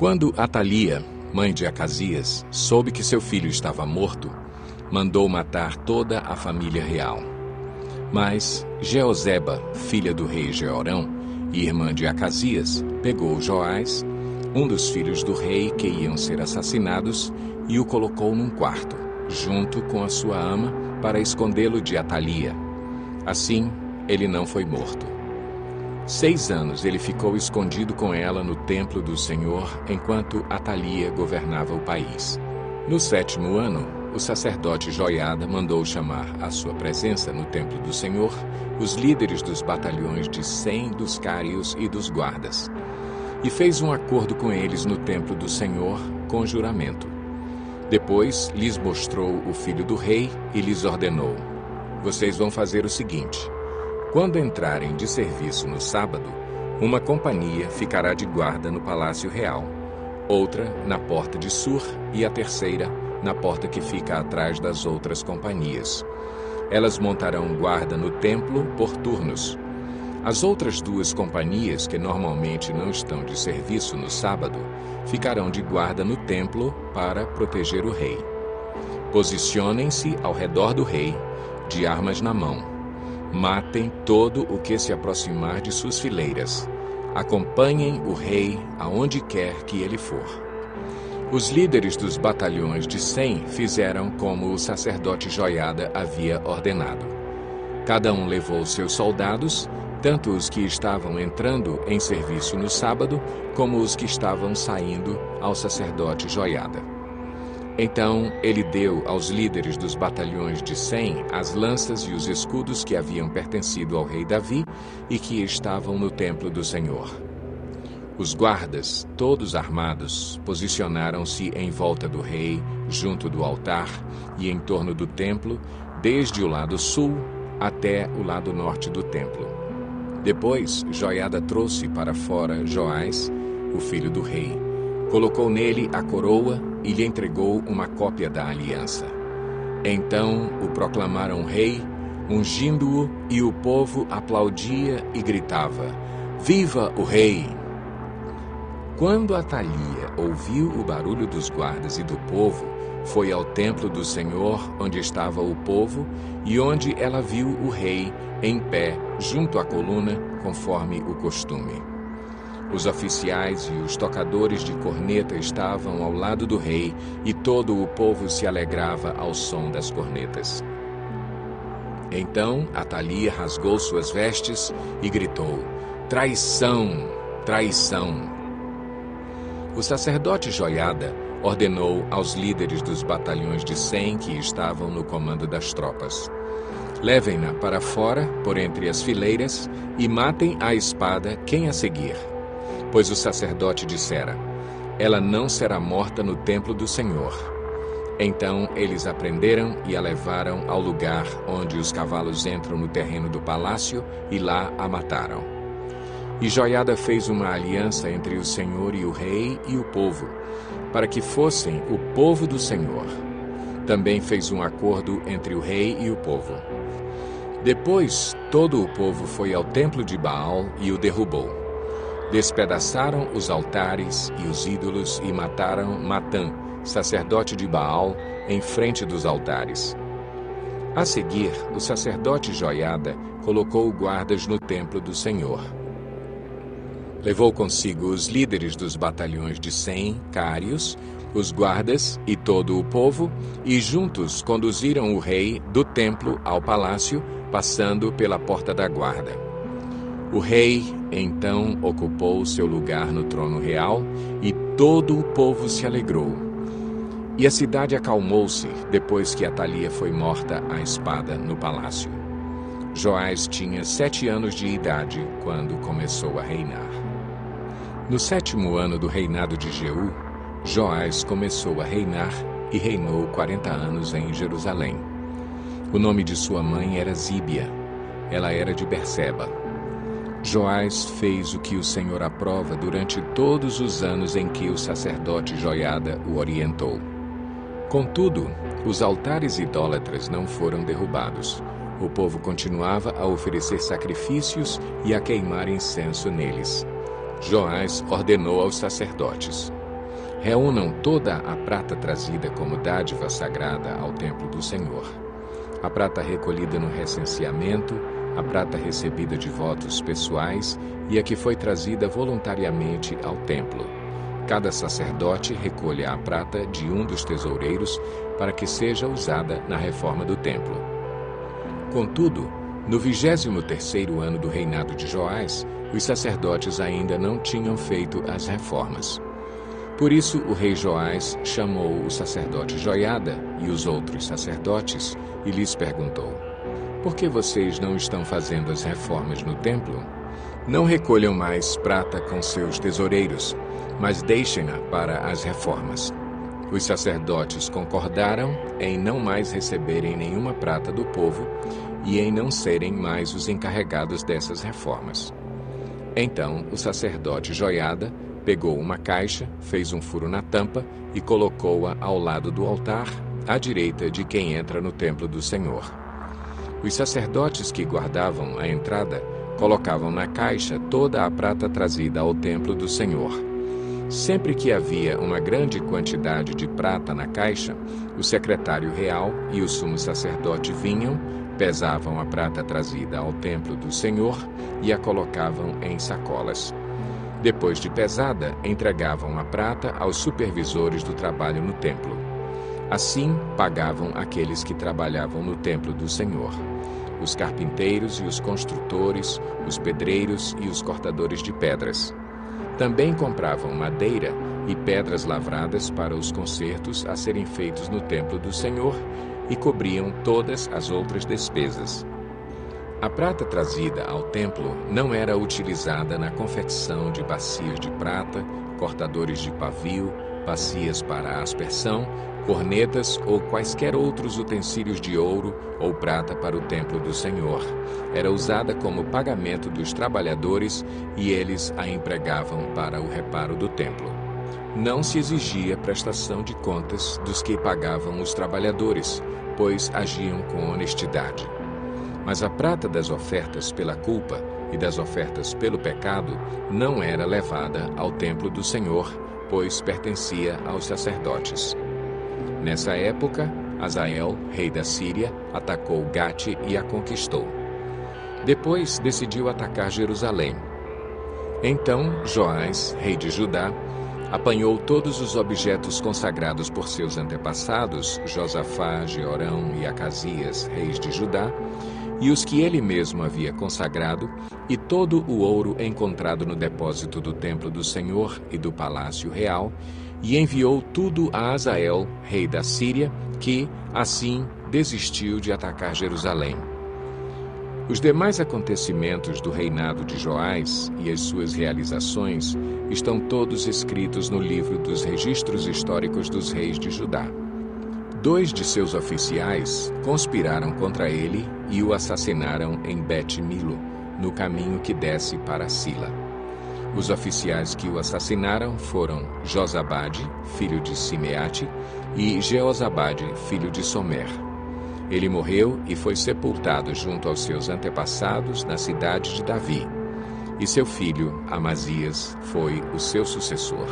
Quando Atalia, mãe de Acasias, soube que seu filho estava morto, mandou matar toda a família real. Mas Jeozeba, filha do rei Jeorão e irmã de Acasias, pegou Joás, um dos filhos do rei que iam ser assassinados, e o colocou num quarto, junto com a sua ama, para escondê-lo de Atalia. Assim, ele não foi morto. 6 anos ele ficou escondido com ela no templo do Senhor, enquanto Atalia governava o país. No 7º ano, o sacerdote Joiada mandou chamar à sua presença no templo do Senhor os líderes dos batalhões de 100 dos cários e dos guardas, e fez um acordo com eles no templo do Senhor com juramento. Depois lhes mostrou o filho do rei e lhes ordenou: vocês vão fazer o seguinte: quando entrarem de serviço no sábado, uma companhia ficará de guarda no palácio real, outra na porta de Sur e a terceira na porta que fica atrás das outras companhias. Elas montarão guarda no templo por turnos. As outras 2 companhias, que normalmente não estão de serviço no sábado, ficarão de guarda no templo para proteger o rei. Posicionem-se ao redor do rei, de armas na mão. Matem todo o que se aproximar de suas fileiras. Acompanhem o rei aonde quer que ele for. Os líderes dos batalhões de 100 fizeram como o sacerdote Joiada havia ordenado. Cada um levou seus soldados, tanto os que estavam entrando em serviço no sábado, como os que estavam saindo ao sacerdote Joiada. Então ele deu aos líderes dos batalhões de 100 as lanças e os escudos que haviam pertencido ao rei Davi e que estavam no templo do Senhor. Os guardas, todos armados, posicionaram-se em volta do rei, junto do altar e em torno do templo, desde o lado sul até o lado norte do templo. Depois, Joiada trouxe para fora Joás, o filho do rei, colocou nele a coroa e lhe entregou uma cópia da aliança. Então o proclamaram rei, ungindo-o, e o povo aplaudia e gritava: Viva o rei! Quando Atalia ouviu o barulho dos guardas e do povo, foi ao templo do Senhor, onde estava o povo, e onde ela viu o rei em pé junto à coluna, conforme o costume. Os oficiais e os tocadores de corneta estavam ao lado do rei, e todo o povo se alegrava ao som das cornetas. Então Atalia rasgou suas vestes e gritou: Traição! Traição! O sacerdote Joiada ordenou aos líderes dos batalhões de 100 que estavam no comando das tropas: levem-na para fora, por entre as fileiras, e matem à espada quem a seguir. Pois o sacerdote dissera: ela não será morta no templo do Senhor. Então eles a prenderam e a levaram ao lugar onde os cavalos entram no terreno do palácio, e lá a mataram. E Joiada fez uma aliança entre o Senhor e o rei e o povo, para que fossem o povo do Senhor. Também fez um acordo entre o rei e o povo. Depois, todo o povo foi ao templo de Baal e o derrubou. Despedaçaram os altares e os ídolos e mataram Matã, sacerdote de Baal, em frente dos altares. A seguir, o sacerdote Joiada colocou guardas no templo do Senhor. Levou consigo os líderes dos batalhões de 100 cários, os guardas e todo o povo, e juntos conduziram o rei do templo ao palácio, passando pela porta da guarda. O rei, então, ocupou seu lugar no trono real, e todo o povo se alegrou. E a cidade acalmou-se depois que Atalia foi morta à espada no palácio. Joás tinha 7 anos de idade quando começou a reinar. No 7º ano do reinado de Jeú, Joás começou a reinar e reinou 40 anos em Jerusalém. O nome de sua mãe era Zíbia. Ela era de Berseba. Joás fez o que o Senhor aprova durante todos os anos em que o sacerdote Joiada o orientou. Contudo, os altares idólatras não foram derrubados. O povo continuava a oferecer sacrifícios e a queimar incenso neles. Joás ordenou aos sacerdotes: reúnam toda a prata trazida como dádiva sagrada ao templo do Senhor. A prata recolhida no recenseamento, a prata recebida de votos pessoais e a que foi trazida voluntariamente ao templo. Cada sacerdote recolha a prata de um dos tesoureiros para que seja usada na reforma do templo. Contudo, no 23º ano do reinado de Joás, os sacerdotes ainda não tinham feito as reformas. Por isso o rei Joás chamou o sacerdote Joiada e os outros sacerdotes e lhes perguntou: por que vocês não estão fazendo as reformas no templo? Não recolham mais prata com seus tesoureiros, mas deixem-na para as reformas. Os sacerdotes concordaram em não mais receberem nenhuma prata do povo e em não serem mais os encarregados dessas reformas. Então o sacerdote Joiada pegou uma caixa, fez um furo na tampa e colocou-a ao lado do altar, à direita de quem entra no templo do Senhor. Os sacerdotes que guardavam a entrada colocavam na caixa toda a prata trazida ao templo do Senhor. Sempre que havia uma grande quantidade de prata na caixa, o secretário real e o sumo sacerdote vinham, pesavam a prata trazida ao templo do Senhor e a colocavam em sacolas. Depois de pesada, entregavam a prata aos supervisores do trabalho no templo. Assim, pagavam aqueles que trabalhavam no templo do Senhor: os carpinteiros e os construtores, os pedreiros e os cortadores de pedras. Também compravam madeira e pedras lavradas para os concertos a serem feitos no templo do Senhor e cobriam todas as outras despesas. A prata trazida ao templo não era utilizada na confecção de bacias de prata, cortadores de pavio, bacias para a aspersão, cornetas ou quaisquer outros utensílios de ouro ou prata para o templo do Senhor. Era usada como pagamento dos trabalhadores e eles a empregavam para o reparo do templo. Não se exigia prestação de contas dos que pagavam os trabalhadores, pois agiam com honestidade. Mas a prata das ofertas pela culpa e das ofertas pelo pecado não era levada ao templo do Senhor, pois pertencia aos sacerdotes. Nessa época, Hazael, rei da Síria, atacou Gate e a conquistou. Depois decidiu atacar Jerusalém. Então Joás, rei de Judá, apanhou todos os objetos consagrados por seus antepassados, Josafá, Jeorão e Acasias, reis de Judá, e os que ele mesmo havia consagrado, e todo o ouro encontrado no depósito do templo do Senhor e do palácio real, e enviou tudo a Hazael, rei da Síria, que, assim, desistiu de atacar Jerusalém. Os demais acontecimentos do reinado de Joás e as suas realizações estão todos escritos no livro dos registros históricos dos reis de Judá. 2 de seus oficiais conspiraram contra ele e o assassinaram em Bet-Milo, no caminho que desce para Sila. Os oficiais que o assassinaram foram Josabade, filho de Simeate, e Jeozabade, filho de Somer. Ele morreu e foi sepultado junto aos seus antepassados na cidade de Davi. E seu filho, Amazias, foi o seu sucessor.